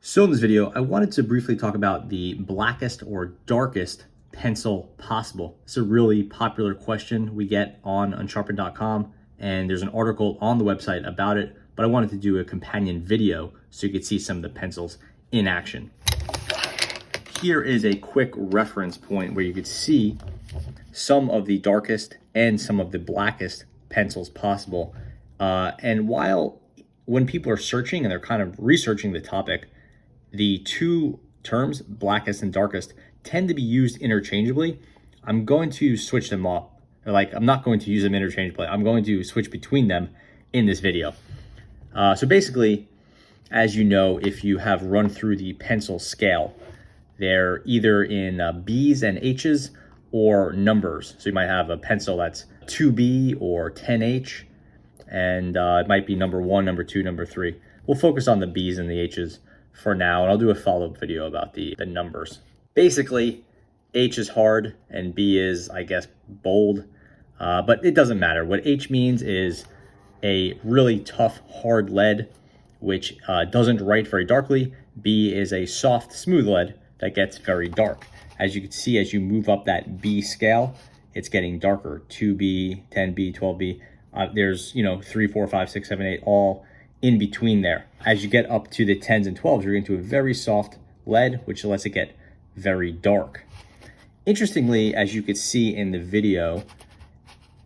So in this video, I wanted to briefly talk about the blackest or darkest pencil possible. It's a really popular question we get on Unsharpen.com, and there's an article on the website about it, but I wanted to do a companion video so you could see some of the pencils in action. Here is a quick reference point where you could see some of the darkest and some of the blackest pencils possible. And when people are searching and they're kind of researching the topic, the two terms, blackest and darkest, tend to be used interchangeably. I'm going to switch them up. I'm not going to use them interchangeably. I'm going to switch between them in this video. So basically, as you know, if you have run through the pencil scale, they're either in B's and H's or numbers. So you might have a pencil that's 2B or 10H, and it might be number 1, number 2, number 3. We'll focus on the B's and the H's for now, and I'll do a follow-up video about the numbers. Basically, H is hard and B is, I guess, bold, but it doesn't matter. What H means is a really tough, hard lead, which doesn't write very darkly. B is a soft, smooth lead that gets very dark. As you can see, as you move up that B scale, it's getting darker. 2B, 10B, 12B. There's, 3, 4, 5, 6, 7, 8, all in between there. As you get up to the 10s and 12s, you're into a very soft lead, which lets it get very dark. Interestingly, as you could see in the video,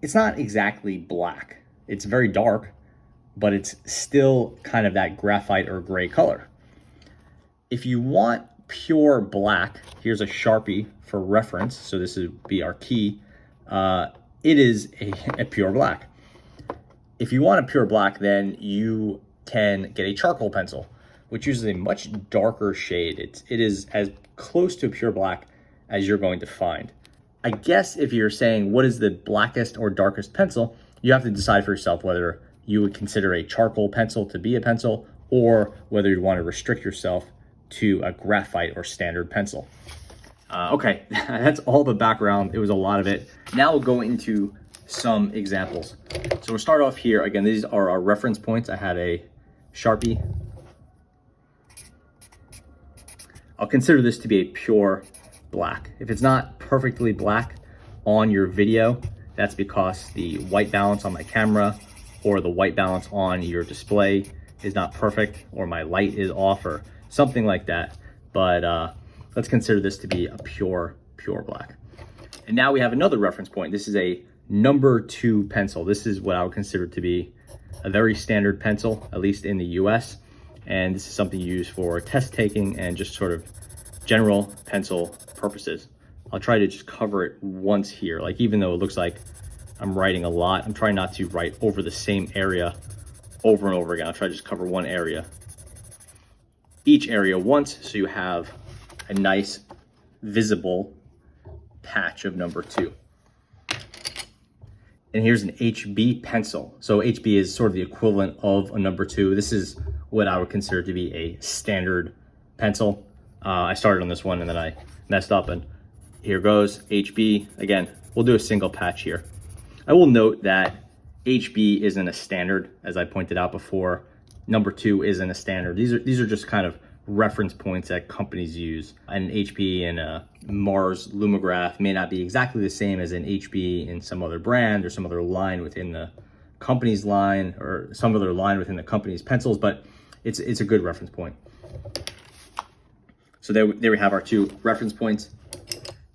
it's not exactly black. It's very dark, but it's still kind of that graphite or gray color. If you want pure black, here's a Sharpie for reference. So this would be our key. It is a pure black. If you want a pure black, then you can get a charcoal pencil, which uses a much darker shade. It is as close to a pure black as you're going to find. I guess if you're saying what is the blackest or darkest pencil, you have to decide for yourself whether you would consider a charcoal pencil to be a pencil or whether you'd want to restrict yourself to a graphite or standard pencil. Okay, that's all the background. It was a lot of it. Now we'll go into some examples. So we'll start off here. Again, these are our reference points. I had a Sharpie. I'll consider this to be a pure black. If it's not perfectly black on your video, that's because the white balance on my camera or the white balance on your display is not perfect, or my light is off or something like that. But let's consider this to be a pure black. And now we have another reference point. This is a number 2 pencil. This is what I would consider to be a very standard pencil, at least in the US. And this is something you use for test taking and just sort of general pencil purposes. I'll try to just cover it once here. Even though it looks like I'm writing a lot, I'm trying not to write over the same area over and over again. I'll try to just cover one area, each area once, so you have a nice visible patch of number 2. And here's an HB pencil. So HB is sort of the equivalent of a number 2. This is what I would consider to be a standard pencil. I started on this one and then I messed up, and here goes HB. Again, we'll do a single patch here. I will note that HB isn't a standard, as I pointed out before. Number 2 isn't a standard. These are just kind of reference points that companies use. An HB and a Mars Lumograph may not be exactly the same as an HB in some other brand or some other line within the company's line, or some other line within the company's pencils, but it's a good reference point. So there we have our 2 reference points.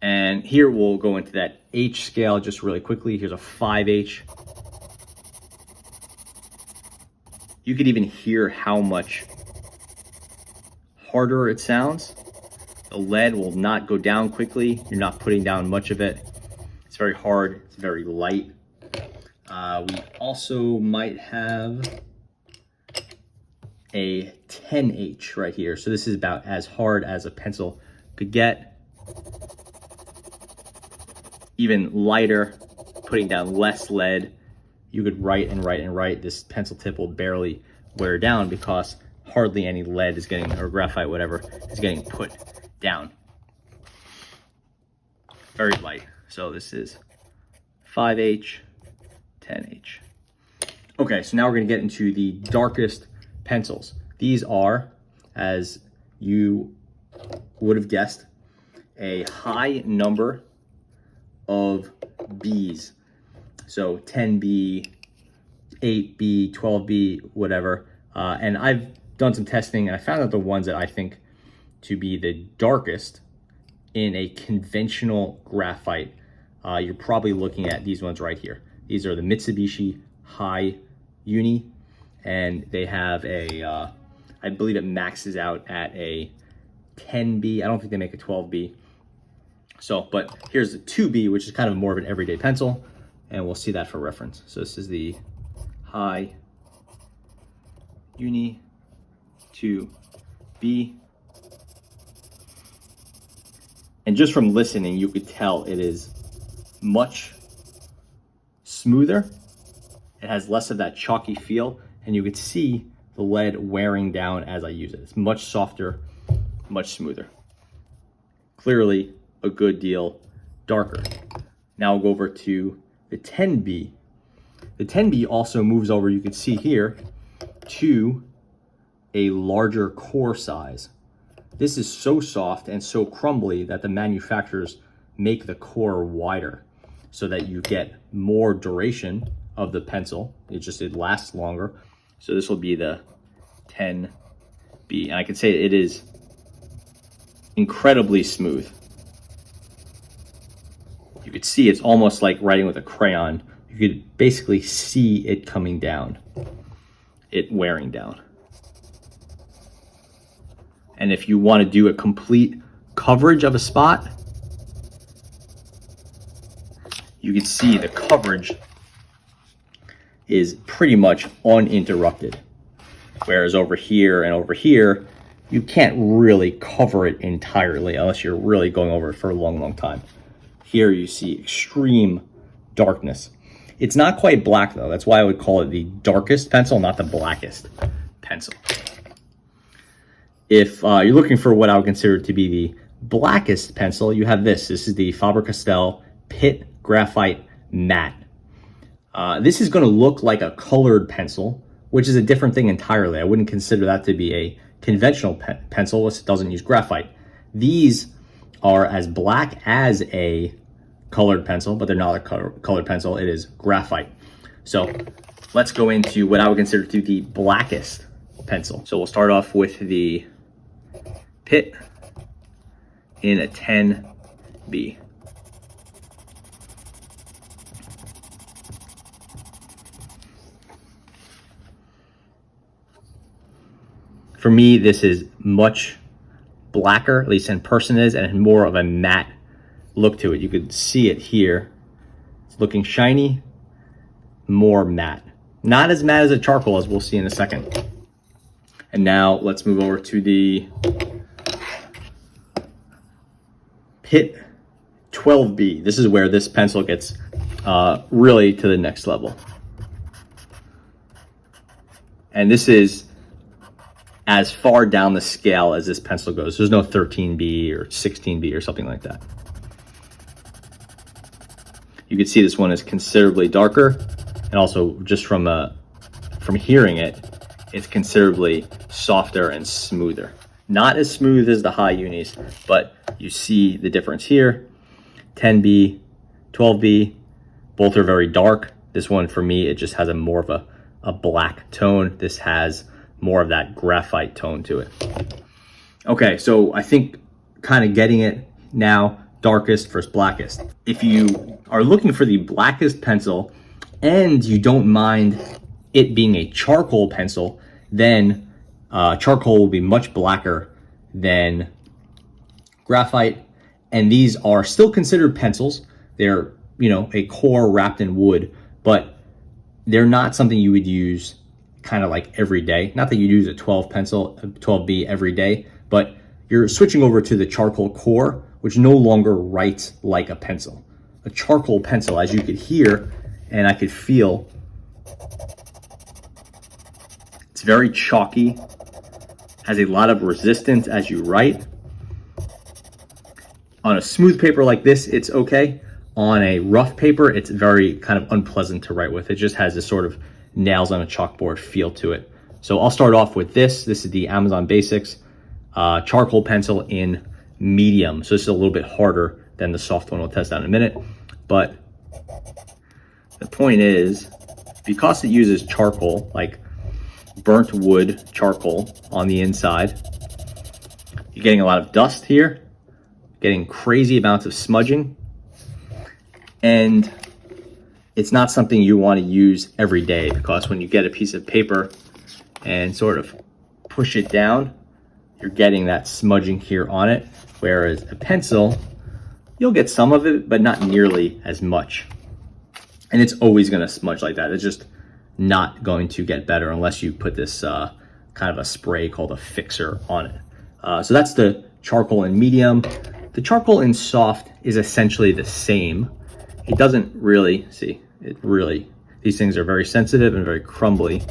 And here we'll go into that H scale just really quickly. Here's a 5H. You could even hear how much harder it sounds. The lead will not go down quickly. You're not putting down much of it. It's very hard, it's very light. We also might have a 10H right here. So this is about as hard as a pencil could get. Even lighter, putting down less lead. You could write and write and write. This pencil tip will barely wear down because hardly any lead is getting, or graphite, whatever, is getting put down. Very light. So this is 5H, 10H. Okay, so now we're going to get into the darkest pencils. These are, as you would have guessed a high number of Bs. So 10B, 8B, 12B, whatever. And I've done some testing and I found out the ones that I think to be the darkest in a conventional graphite, you're probably looking at these ones right here. These are the Mitsubishi High Uni, and they have a, I believe it maxes out at a 10B. I don't think they make a 12B. So, but here's the 2B, which is kind of more of an everyday pencil, and we'll see that for reference. So this is the High Uni 2B. And just from listening, you could tell it is much smoother. It has less of that chalky feel, and you could see the lead wearing down as I use it. It's much softer, much smoother. Clearly a good deal darker. Now we'll go over to the 10B. The 10B also moves over, you can see here, to a larger core size. This is so soft and so crumbly that the manufacturers make the core wider so that you get more duration of the pencil. It lasts longer. So this will be the 10B. And I can say it is incredibly smooth. You could see it's almost like writing with a crayon. You could basically see it coming down, it wearing down. And if you want to do a complete coverage of a spot, you can see the coverage is pretty much uninterrupted. Whereas over here and over here, you can't really cover it entirely unless you're really going over it for a long, long time. Here you see extreme darkness. It's not quite black though. That's why I would call it the darkest pencil, not the blackest pencil. If you're looking for what I would consider to be the blackest pencil, you have this. This is the Faber-Castell Pitt Graphite Matte. This is going to look like a colored pencil, which is a different thing entirely. I wouldn't consider that to be a conventional pencil, which doesn't use graphite. These are as black as a colored pencil, but they're not a colored pencil. It is graphite. So let's go into what I would consider to be the blackest pencil. So we'll start off with the Pitt in a 10B. For me, this is much blacker, at least in person is, and more of a matte look to it. You could see it here. It's looking shiny, more matte. Not as matte as a charcoal, as we'll see in a second. And now let's move over to the Pitt 12B. This is where this pencil gets really to the next level. And this is as far down the scale as this pencil goes. There's no 13B or 16B or something like that. You can see this one is considerably darker, and also just from hearing it, it's considerably softer and smoother. Not as smooth as the high unis, but you see the difference here. 10B, 12B, both are very dark. This one for me, it just has a more of a black tone. This has more of that graphite tone to it. Okay, so I think kind of getting it now, darkest versus blackest. If you are looking for the blackest pencil and you don't mind it being a charcoal pencil, then charcoal will be much blacker than graphite. And these are still considered pencils. They're, a core wrapped in wood, but they're not something you would use kind of like every day. Not that you use a 12B every day, but you're switching over to the charcoal core, which no longer writes like a pencil. A charcoal pencil, as you could hear and I could feel, it's very chalky, has a lot of resistance as you write. On a smooth paper like this, it's okay. On a rough paper, it's very kind of unpleasant to write with. It just has this sort of nails on a chalkboard feel to it. So I'll start off with this. This is the Amazon Basics charcoal pencil in medium. So this is a little bit harder than the soft one we'll test out in a minute. But the point is, because it uses charcoal, like burnt wood charcoal on the inside, you're getting a lot of dust here, getting crazy amounts of smudging, and it's not something you want to use every day, because when you get a piece of paper and sort of push it down, you're getting that smudging here on it. Whereas a pencil, you'll get some of it, but not nearly as much. And it's always going to smudge like that. It's just not going to get better unless you put this kind of a spray called a fixer on it. So that's the charcoal in medium. The charcoal in soft is essentially the same. It doesn't really, these things are very sensitive and very crumbly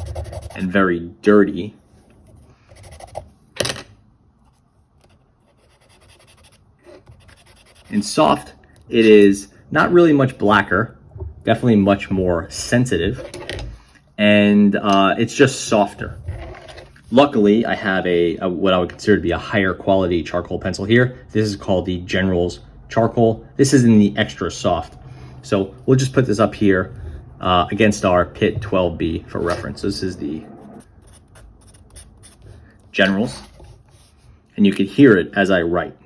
and very dirty. In soft, it is not really much blacker, definitely much more sensitive, and it's just softer. Luckily, I have a what I would consider to be a higher quality charcoal pencil here. This is called the General's Charcoal. This is in the extra soft. So we'll just put this up here against our Pit 12B for reference. This is the General's, and you can hear it as I write.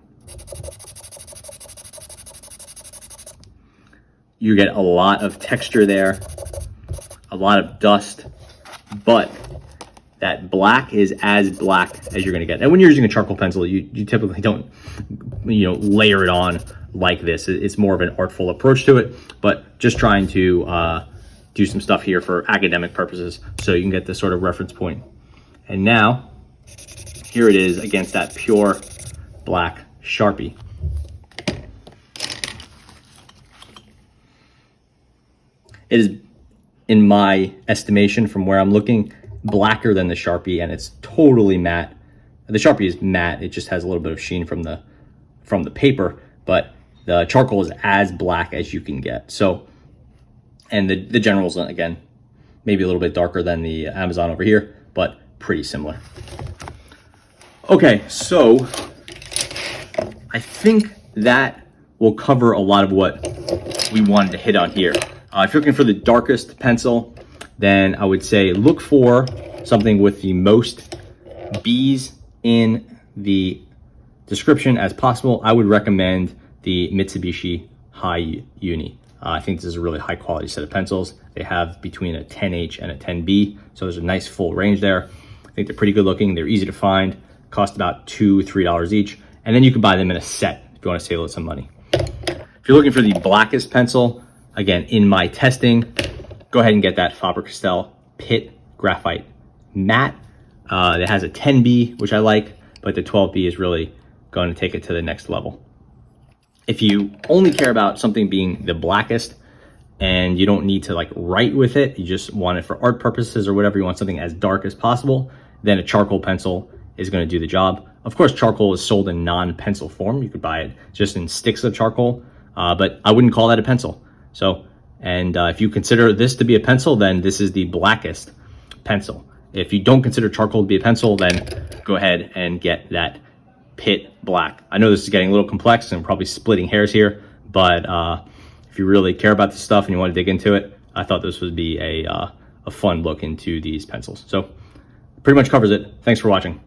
You get a lot of texture there, a lot of dust, but that black is as black as you're gonna get. And when you're using a charcoal pencil, you typically don't, layer it on like this. It's more of an artful approach to it, but just trying to do some stuff here for academic purposes so you can get this sort of reference point. And now, here it is against that pure black Sharpie. It is, in my estimation, from where I'm looking, blacker than the Sharpie, and it's totally matte. The Sharpie is matte, it just has a little bit of sheen from the paper, but the charcoal is as black as you can get. So, and the General's, again, maybe a little bit darker than the Amazon over here, but pretty similar. Okay, so I think that will cover a lot of what we wanted to hit on here. If you're looking for the darkest pencil, then I would say look for something with the most B's in the description as possible. I would recommend the Mitsubishi High Uni. I think this is a really high quality set of pencils. They have between a 10H and a 10B, so there's a nice full range there. I think they're pretty good looking. They're easy to find, cost about $2, $3 each, and then you can buy them in a set if you want to save some money. If you're looking for the blackest pencil, again, in my testing, go ahead and get that Faber-Castell Pit Graphite Matte. It has a 10B, which I like, but the 12B is really going to take it to the next level. If you only care about something being the blackest and you don't need to write with it, you just want it for art purposes or whatever, you want something as dark as possible, then a charcoal pencil is going to do the job. Of course, charcoal is sold in non-pencil form. You could buy it just in sticks of charcoal, but I wouldn't call that a pencil. So, and if you consider this to be a pencil, then this is the blackest pencil. If you don't consider charcoal to be a pencil, then go ahead and get that Pit Black. I know this is getting a little complex and probably splitting hairs here, but if you really care about this stuff and you want to dig into it, I thought this would be a fun look into these pencils. So pretty much covers it. Thanks for watching.